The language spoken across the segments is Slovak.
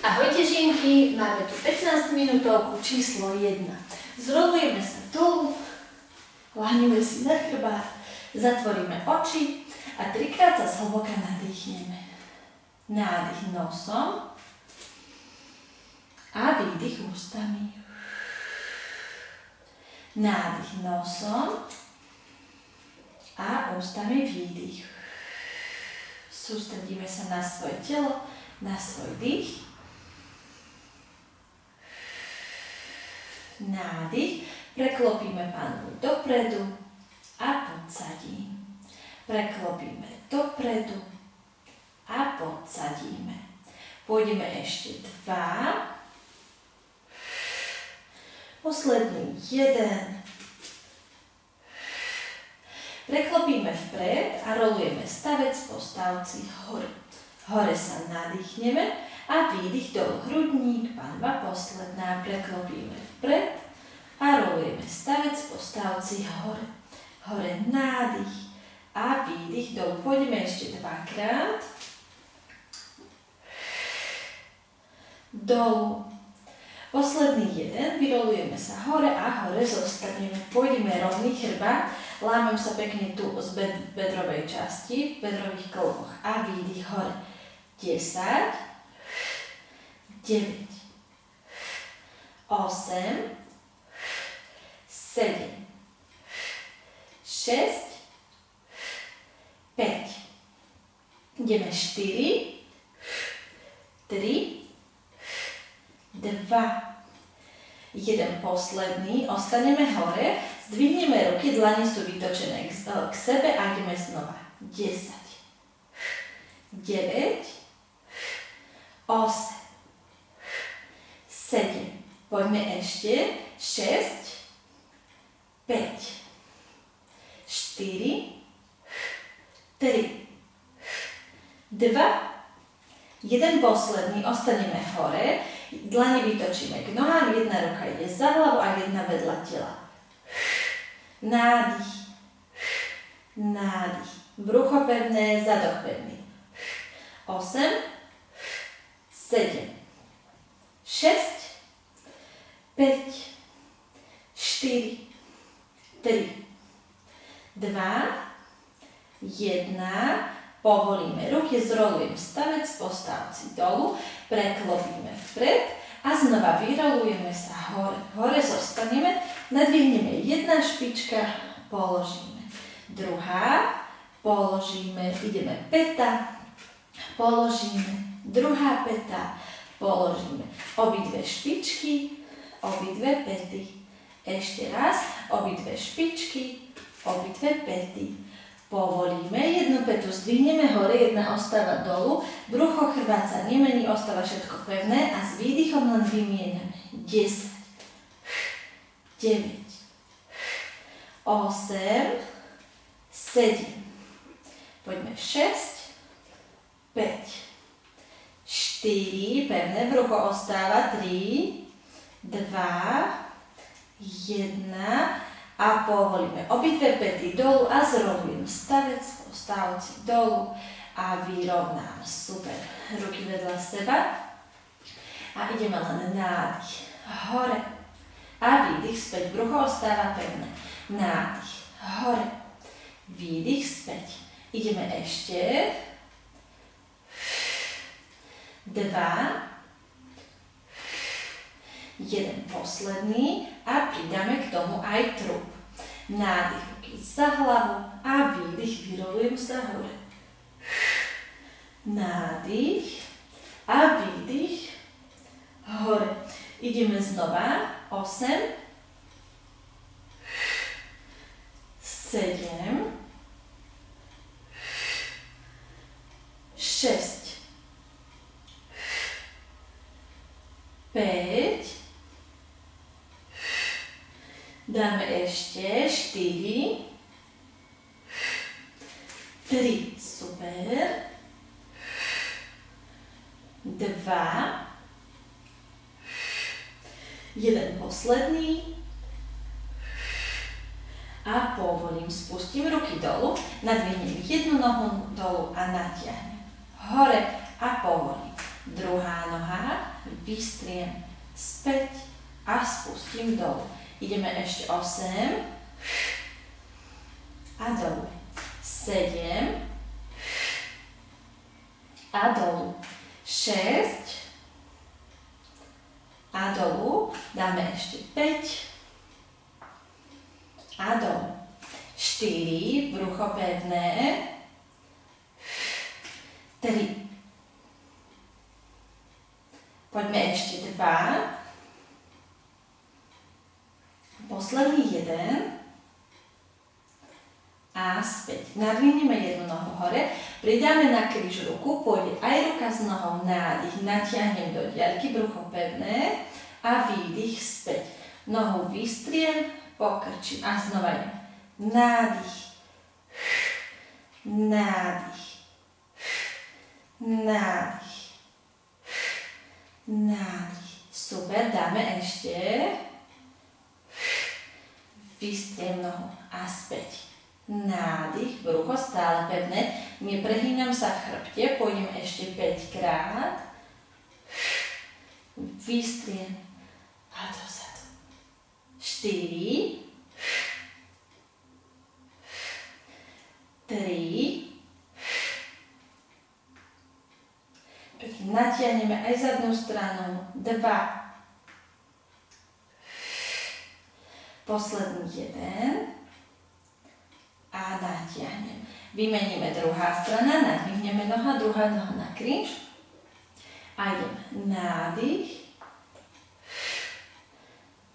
Ahojte žinky, máme tu 15 minútovku číslo 1. Zrolujeme sa dolu, lahneme si na chrbát, zatvoríme oči a 3-krát sa zhlboka nadýchneme. Nádych nosom a výdych ústami. Nádych nosom a ústami výdych. Sústredíme sa na svoje telo, na svoj dých. Nádych, preklopíme panvu dopredu a podsadím. Preklopíme dopredu a podsadíme. Pôjdeme ešte 2. Posledný 1. Preklopíme vpred a rolujeme stavec po stavci hore. Hore sa nadýchneme a výdych dolu hrudník, panva posledná. Preklopíme vpred a rolujeme stavec po stavci hore. Hore nádych a výdych dolu. Pôjdeme ešte 2-krát. Dolu. Posledný 1. Vyrolujeme sa hore a hore zostaneme. Pôjdeme rovný chrbát. Lámem sa pekne tu z bedrovej časti, v bedrových klboch a výdych hore. 10, 9, 8, 7, 6, 5. Ideme 4, 3, 2. Jeden posledný, ostaneme hore, zdvihneme ruky, dlane sú vytočené k sebe a ideme znova. 10, 9, 8, 7, poďme ešte, 6, 5, 4, 3, 2, jeden posledný, ostaneme hore, dlane vytočíme k nohám, jedna ruka ide za hlavu a jedna vedľa tela. Nádych, nádych, brucho pevné, zadok pevný. 8, 7, 6, 5, 4, 3, 2, 1, povolíme ruky, zrolujem stavec po stavci dolu, preklopíme vpred a znova vyrolujeme sa hore. Hore zostaneme, nadvihneme jedna špička, položíme. Druhá, položíme, ideme päta, položíme, druhá päta, položíme. Obidve špičky, obidve päty. Ešte raz, obidve špičky, obidve päty. Povolíme, jednu pätu zdvihneme hore, jedna ostáva dolu, brucho, chrbát sa nemení, ostáva všetko pevné a s výdychom len vymiename. 10, 9, 8, 7, poďme 6, 5, 4, pevné brucho ostáva, 3, 2, 1, a povolíme obidve päty dolu a zrolujem stavec po stavci dolu a vyrovnám. Super. Ruky vedľa seba a ideme len nádych hore a výdych späť. Brucho ostáva pevné. Nádych hore, výdych späť. Ideme ešte 2, jeden posledný a pridáme k tomu aj trup. Nádych ruky za hlavu a výdych, vyrolujem sa hore. Nádych a výdych hore. Ideme znova. 8, 7, 6, 5, dáme ešte 4, 3, super, 2, jeden posledný a povolím, spustím ruky dolu, nadvihnem jednu nohu dolu a natiahnem hore a povolím. Druhá noha vystriem späť a spustím dolu. Ideme ešte 8 a dolu. 7 a dolu. 6 a dolu. Dáme ešte 5 a dolu. 4, brucho pevné. 3. Poďme ešte 2. Posledný 1. A späť. Nadvihneme jednu nohu hore, pridáme na kríž ruku, pôjde aj ruka s nohou, nádych, natiahnem do diaľky, brucho pevné a výdych späť. Nohu vystriem, pokrčím a znova idem. Nádych, nádych, nádych, nádych. Super, dáme ešte. Vystriem nohu a späť. Nádych, brucho stále pevné, neprehýnam sa v chrbte, pôjdem ešte 5 krát. Vystriem a dozadu. 4, 3, pekne natiahneme aj zadnú stranu, 2, posledný 1 a natiahnem. Vymeníme druhá strana, nadvihneme noha, druhá noha na kríž a idem nádych,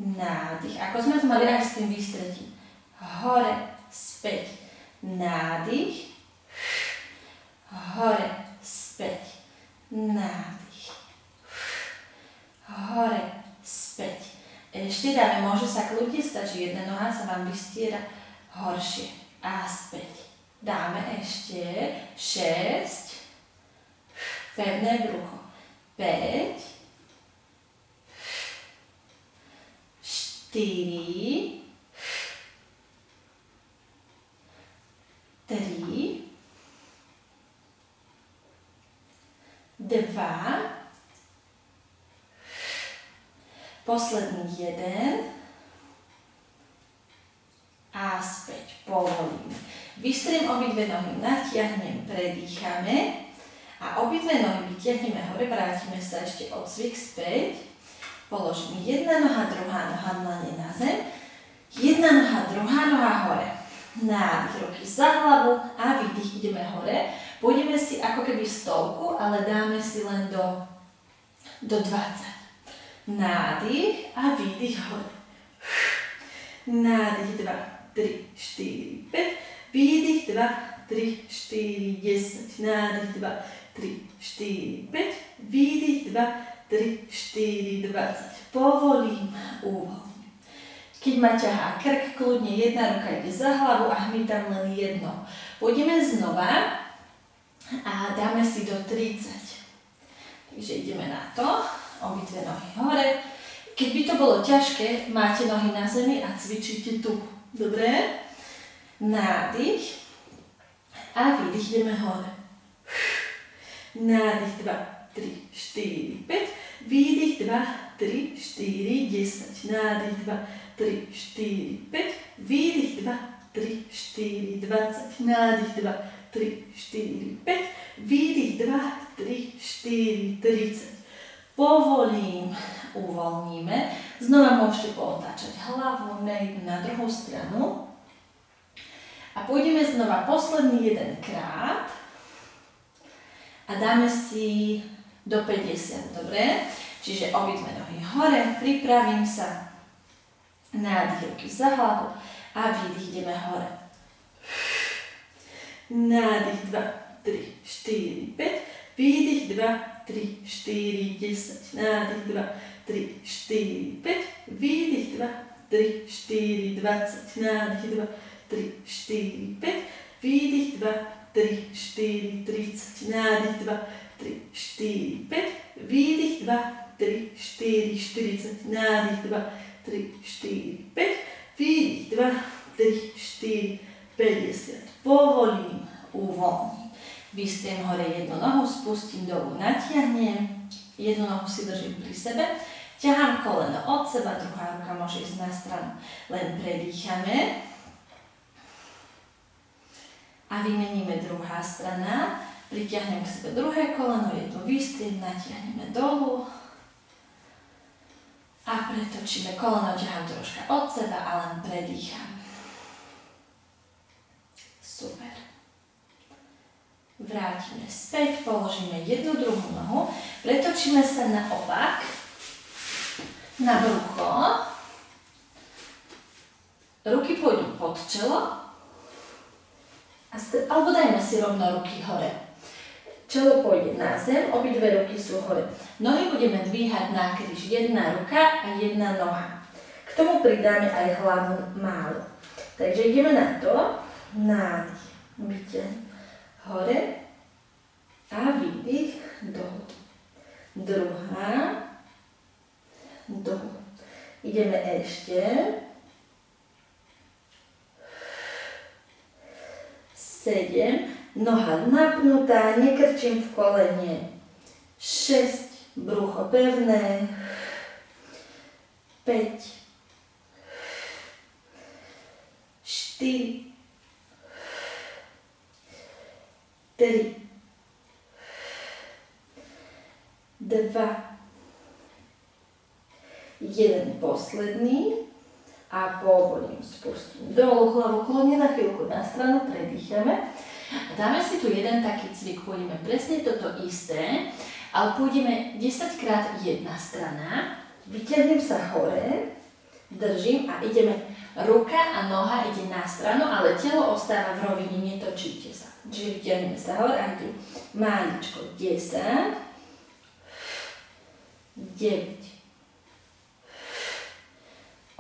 nádych, ako sme to mali aj s tým vystretím. Hore, späť, nádych, hore, späť, nádych, hore, späť. Ešte dáme, môže sa kľudne, stačí jedna noha, sa vám vystiera horšie. A späť. Dáme ešte 6, pevné brucho. 5, 4, 3, 2, posledný 1 a späť. Povolíme. Vystriem obidve nohy, natiahnem, predýchame a obidve nohy vytiahneme hore, vrátime sa ešte odsvik späť. Položím jedna noha, druhá noha dlane na zem, jedna noha, druhá noha hore. Nádych, ruky za hlavu a výdych, ideme hore. Pôjdeme si ako keby stovku, ale dáme si len do 20. Nádych a výdych hore. Nádych 2, 3, 4, 5. Výdych 2, 3, 4, 10. Nádych 2, 3, 4, 5. Výdych 2, 3, 4, 20. Povolím, uvoľním. Keď ma ťahá krk, kľudne jedna ruka ide za hlavu a hmytam len jedno. Pôjdeme znova a dáme si do 30. Takže ideme na to. Obidve nohy hore. Keď by to bolo ťažké, máte nohy na zemi a cvičíte tu. Dobre? Nádych a výdych, ideme hore. Nádych 2, 3, 4, 5. Výdych 2, 3, 4, 10. Nádych 2, 3, 4, 5. Výdych 2, 3, 4, 20. Nádych 2, 3, 4, 5. Výdych 2, 3, 4, 30. Povolím, uvoľníme. Znova môžete pootáčať hlavu na jednu, na druhú stranu. A pôjdeme znova posledný jeden krát. A dáme si do 50, dobre? Čiže obidve nohy hore, pripravím sa. Nádych, ruky za hlavu a výdych, ideme hore. Nádych 2, 3, 4, 5. Výdych 2, 3, 4, 10. Nádych 2, 3, 4, 5. Výdych 2, 3, 4, 20. Nádych 2, 3, 4, 5. Výdych 2, 3, 4, 30. Nádych 2, 3, 4, 5. Výdych 2, 3, 4, 40. Nádych 2, 3, 4, 5. Výdych 2, 3, 4, 50. Povolím, uvoľním. Vystriem hore jednu nohu, spustím dolu, natiahnem jednu nohu si držím pri sebe, ťahám koleno od seba, druhá ruka môže ísť na stranu. Len predýchame. A vymeníme druhá strana. Pritiahnem k sebe druhé koleno, jednu vystriem, natiahneme dolu. A pretočíme koleno, ťahám troška od seba a len predýcham. Super. Vrátime späť, položíme jednu druhú nohu, pretočíme sa na opak, na brucho. Ruky pôjdu pod čelo, alebo dajme si rovno ruky hore. Čelo pôjde na zem, obidve ruky sú hore. Nohy budeme dvíhať na kríž, jedna ruka a jedna noha. K tomu pridáme aj hlavu málo. Takže ideme na to, nádych, vyťahnem hore a výdych dolu. Druhá, dolu. Ideme ešte. 7, noha napnutá, nekrčím v kolene. 6, brucho pevné. 5, 4, 3, 2, 1, posledný. A povolím, spustím dolu, hlavu klonne na chvíľku na stranu, predýchame. A dáme si tu jeden taký cvik, pôjdeme presne toto isté, ale pôjdeme 10 krát jedna strana, vyťahnem sa hore, držím a ideme, ruka a noha ide na stranu, ale telo ostáva v rovine, netočíte sa. Čiže vyťahneme sa hore a tu máličko 10, 9,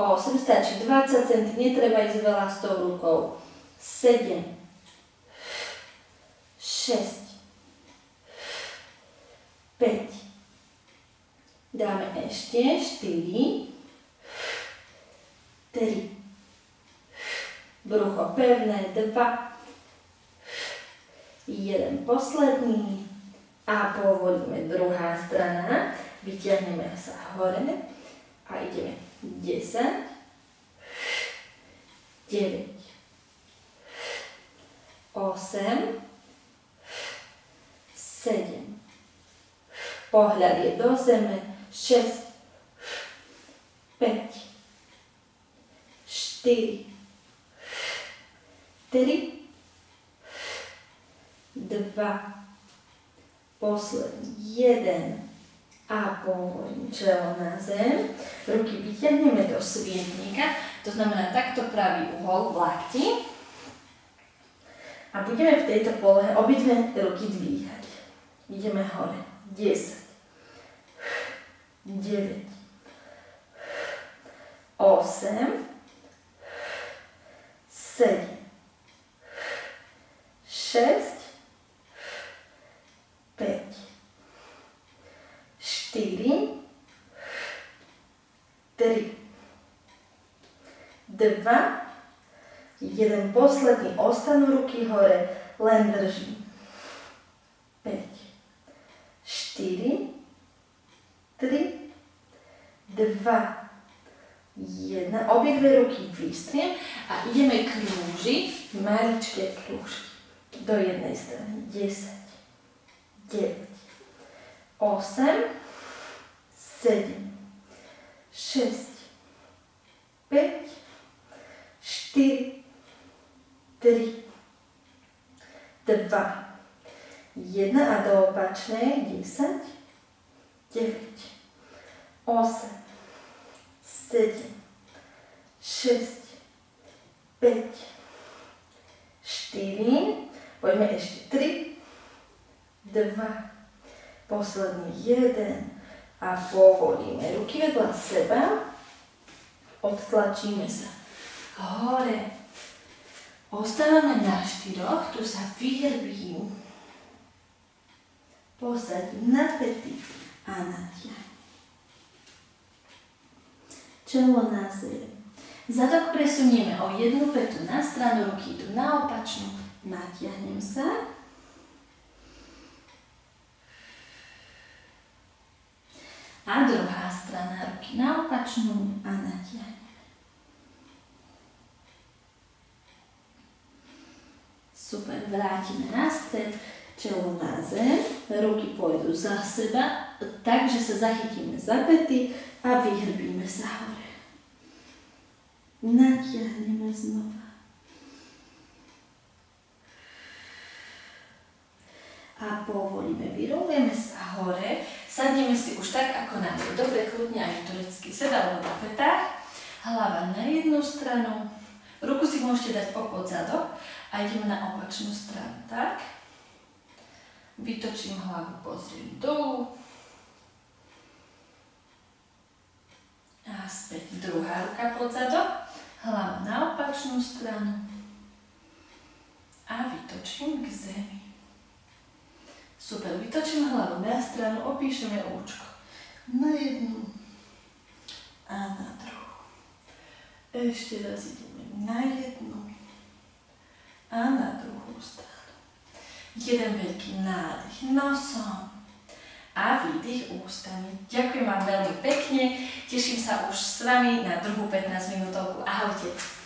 8, stačí 20 cm, netreba ísť veľa s tou rukou. 7, 6, 5, dáme ešte 4, 3, brucho pevné, 2, 1, posledný a povolíme druhá strana, vyťahneme sa hore a ideme 10, 9, 8, 7, pohľad je do zeme, 6, 5, 4, 3, 2, posledný, 1, a povolím čelo na zem. Ruky vytiahneme do svietnika, to znamená takto pravý uhol v lakti. A budeme v tejto polohe obidve ruky dvíhať. Ideme hore. 10, 9, 8, 7, 6, 5, 4, 3, 2, 1, posledný, ostanú ruky hore, len držím. 5, 4, 3, 2, 1, obidve ruky vystriem a ideme krúžiť, maličké krúžky do jednej strany. 10, 9, 8, 7, 6, 5, 4, 3, 2, 1 a do opačnej 10, 9, 8, 7, 6, 5, 4, poďme ešte 3, 2, posledný 1 a povolíme ruky vedľa seba, odtlačíme sa hore, ostávame na 4, tu sa vyhrbím, posadím na pety a natiahnem. Čelo na zem. Zadok presunieme o jednu petu na stranu, ruky tu na opačnú, natiahnem sa. A druhá strana, ruky na opačnú a natiahneme. Super, vrátime na stred, čelo na zem, ruky pôjdu za seba, takže sa zachytíme za pety a vyhrbíme sa hore. Natiahneme znova. A povolíme, vyrolujeme sa hore, sadneme si už tak ako na to. Dobre, kľudne aj turecký sedadlo na petách, hlava na jednu stranu, ruku si môžete dať popod zadok a ideme na opačnú stranu, tak? Vytočím hlavu, pozriem dolu. A späť druhá ruka pod zadok, hlava na opačnú stranu a vytočím k zemi. Super, vytočím hlavu na stranu, opíšeme účko. Na jednu a na druhú. Ešte raz ideme na jednu a na druhú stranu. Jeden veľký nádych nosom a výdych ústami. Ďakujem vám veľmi pekne, teším sa už s vami na druhú 15 minútovku. Ahojte.